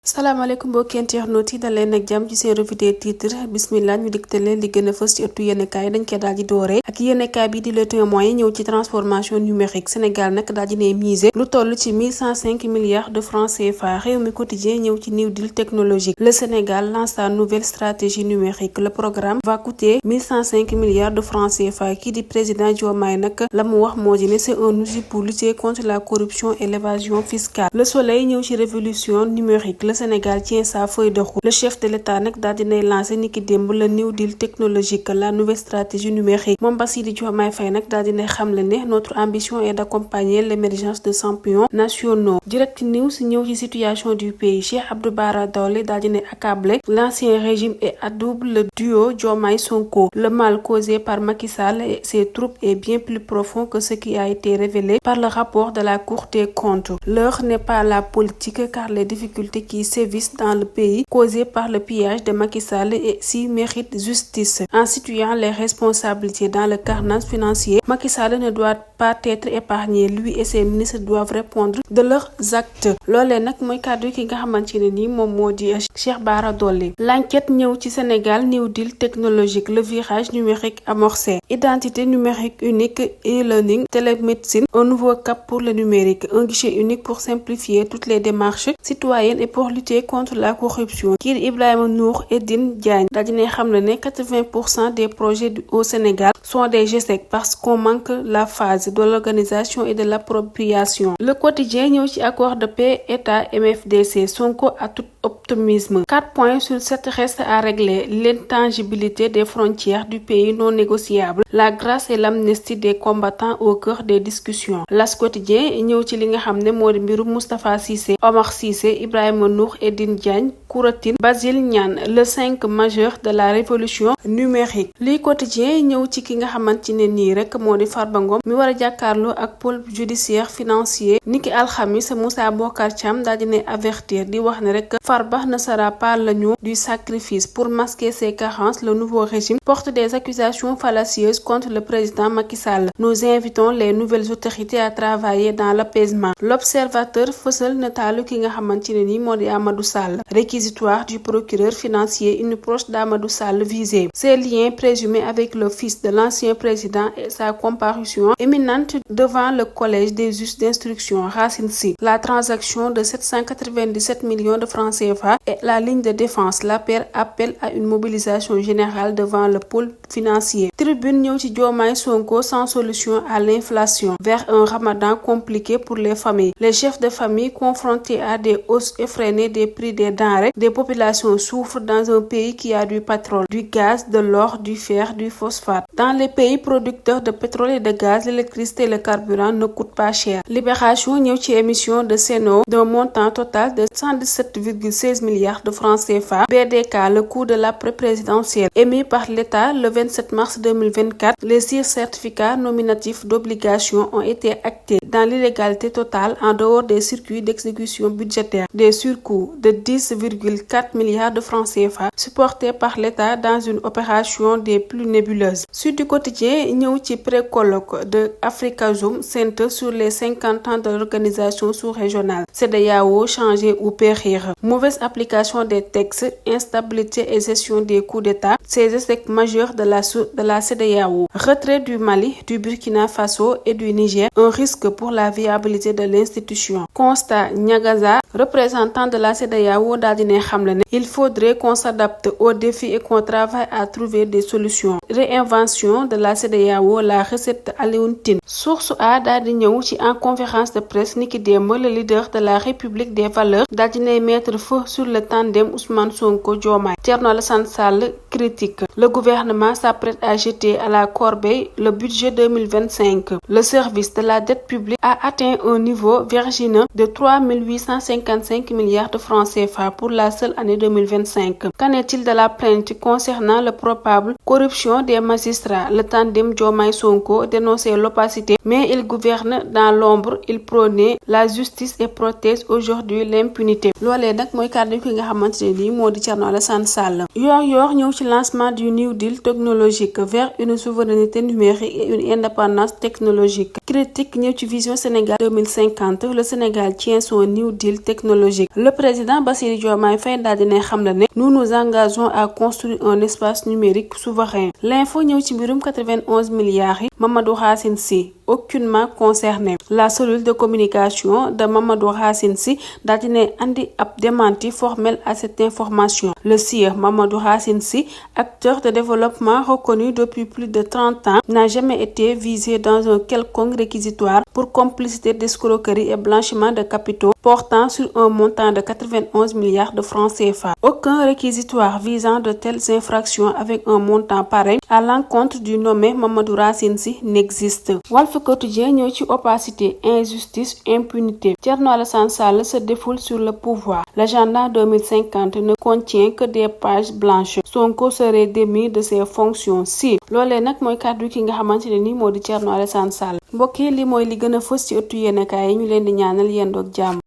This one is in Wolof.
salaamaaleykum mbokki internautes yi dal leen ak jàmm ci seen revue des titres bismillah ñu digtal leen li gën a fës ci ëttu yéenekaay dañ koy daal di dooree ak yéenekaay bi di Le Témoin yi ñëw ci transformation numérique Sénégal nag daal di ne miser lu toll ci 1105 milliards de francs CFA Rewmi Quotidien ñëw ci New Deal technologique le Sénégal lance sa nouvelle stratégie numérique le programme va coûter 1105 milliards de francs CFA kii di président Diomaye nag la mu wax moo di ne c'est un outil pour lutter contre la corruption et l'évasion fiscale Le Soleil ñëw ci révolution numérique le Sénégal tient sa feuille de route le chef de l'État nag daal dinay lancé niki démb le New Deal technologique la nouvelle stratégie numérique moom Bassirou Diomaye Faye nag daal dinay xamle ne notre ambition est d'accompagner l'émergence de champions nationaux Direct News ñëw ci situation du pays Cheikh Abdou Bara Dolly daal dinay accabler l'ancien régime et adoube le duo Diomaye Sonko le mal causé par Macky Sall et ses troupes est bien plus profond que ce qui a été révélé par le rapport de la Cour des comptes l'heure n'est pas à la politique car les difficultés qui sévissent dans le pays causées par le pillage de Macky Sall et s'y méritent justice. En situant les responsabilités dans le carnage financier, Macky Sall ne doit pas être épargné. Lui et ses ministres doivent répondre de leurs actes. Loolee nag mooy kàddu ki nga xamante ne nii moom moo di Cheikh Bara Dolly. L'enquête ñëw ci Sénégal New Deal technologique le virage numérique amorcé. Identité numérique unique e-learning télémédecine un nouveau cap pour le numérique. Un guichet unique pour simplifier toutes les démarches citoyennes et pour lutter contre la corruption kii di Ibrahima Nour Edine Diagne daal dina xam ne 80% des projets au Sénégal sont des échecs parce qu'on manque la phase de l'organisation et de l'appropriation. Le Quotidien ñëw ci accord de paix État MFDC Sonko à tout optimisme 4 points sur 7 restent à régler l'intangibilité des frontières du pays non négociable la grâce et l'amnistie des combattants au cœur des discussions. L'As Quotidien ñëw ci li nga xam ne moo di mbiru Moustapha Cissé Omar Cissé Ibrahima Nour Edine Diagne Kouratine Basile Niane le 5 majeur de la révolution numérique lii Quotidien ñëw ci ki nga xamante ne nii rek moo di Farba Ngom mi war a jàkkaarloo ak pôle judiciaire financier niki alxamis Moussa Bocar Thiam daal dina avertir di wax ne rek Farba ne sera pas l'agneau du sacrifice pour masquer ses carences le nouveau régime porte des accusations fallacieuses contre le président Macky Sall. Nous invitons les nouvelles autorités à travailler dans l'apaisement. L'observateur fësal nataalu ki nga xamante ne nii moo di Amadou Sall réquisitoire du procureur financier une proche d'Amadou Sall visée. Ses liens présumés avec le fils de l'ancien président et sa comparution imminente devant le collège des juges d'instruction Racine Sy. La transaction de 797 millions de francs CFA et la ligne de défense l'APR appelle à une mobilisation générale devant le pôle financier. Tribune ñëw ci Diomaye Sonko sans solution à l'inflation vers un ramadan compliqué pour les familles. Les chefs de famille confrontés à des hausses effrénées des prix des denrées, des populations souffrent dans un pays qui a du pétrole, du gaz, de l'or, du fer, du phosphate. Dans les pays producteurs de pétrole et de gaz, l'électricité et le carburant ne coûtent pas cher. Libération ñëw ci émission de Sen'Eau d'un montant total de 117,16 milliards de francs CFA. BDK, le coût de l'après-présidentielle émis par l'État le 27 mars 2024. Les 6 certificats nominatifs d'obligation ont été actés dans l'illégalité totale en dehors des circuits d'exécution budgétaire. Des surcoûts de 10,4 milliards de francs CFA supportés par l'État dans une opération des plus nébuleuses. Sud du Quotidien ñëw ci pré-colloque de Afrikajom Center sur les 50 ans de l'organisation sous-régionale. CEDEAO changer ou périr. Mauvaise application des textes, instabilité et gestion des coups d'État, ces échecs majeurs de la CEDEAO. Retrait du Mali, du Burkina Faso et du Niger, un risque pour la viabilité de l'institution. Constat Niagaza, représentant de la CEDEAO daal dina xamle ne il faudrait qu'on s'adapte aux défis et qu'on travaille à trouver des solutions. Réinvention de la CEDEAO, la recette Alioune Tine. Source A daal di ñëw ci en conférence de presse niki démb le leader de la République des valeurs daal dinay mettre feu sur le tandem Ousmane Sonko Diomaye. Thierno Alassane Sall critique. Le gouvernement s'apprête à jeter à la corbeille le budget 2025. Le service de la dette publique a atteint un niveau vertigineux de 3 855 milliards de francs CFA pour la seule année 2025. Qu'en est-il de la plainte concernant la probable corruption des magistrats? Le tandem Diomaye Sonko dénonçait l'opacité, mais il gouverne dans l'ombre, il prônait la justice et protège aujourd'hui l'impunité. Loolee nag mooy kàddu ki nga xamante ne nii moo di Thierno Alassane Sall. Yor ñëw ci lancement du New Deal technologique vers une souveraineté numérique et une indépendance technologique. critique ñëw ci vision Sénégal 2050 le Sénégal tient son New Deal technologique. Le président Bassirou Diomaye Faye daal dina xam la ne nous nous engageons à construire un espace numérique souverain. L'info ñëw ci mbirum 91 milliards yi Mamadou Racine Sy aucunement concerné. La cellule de communication de Mamadou Racine Sy daal dina andi ab démenti formel à cette information. Le sire Mamadou Racine Sy, acteur de développement reconnu depuis plus de 30 ans, n'a jamais été visé dans un quelconque réquisitoire pour complicité d'escroquerie et blanchiment de capitaux portant sur un montant de 91 milliards de francs CFA. Aucun réquisitoire visant de telles infractions avec un montant pareil à l'encontre du nommé Mamadou Racine Sy n'existe. Walf Quotidien ñëw ci opacité, injustice, impunité. Thierno Alassane Sall se défoule sur le pouvoir. L'agenda 2050 ne contient que des pages blanches. Sonko serait démis de ses fonctions si loolee nag mooy kàddu ki nga xamante ne ni moo di Thierno Alassane Sall. Mbokk yi li mooy li gën a fës ci ëttu yéenekaay yi ñu leen di ñaanal yendoog jàmm.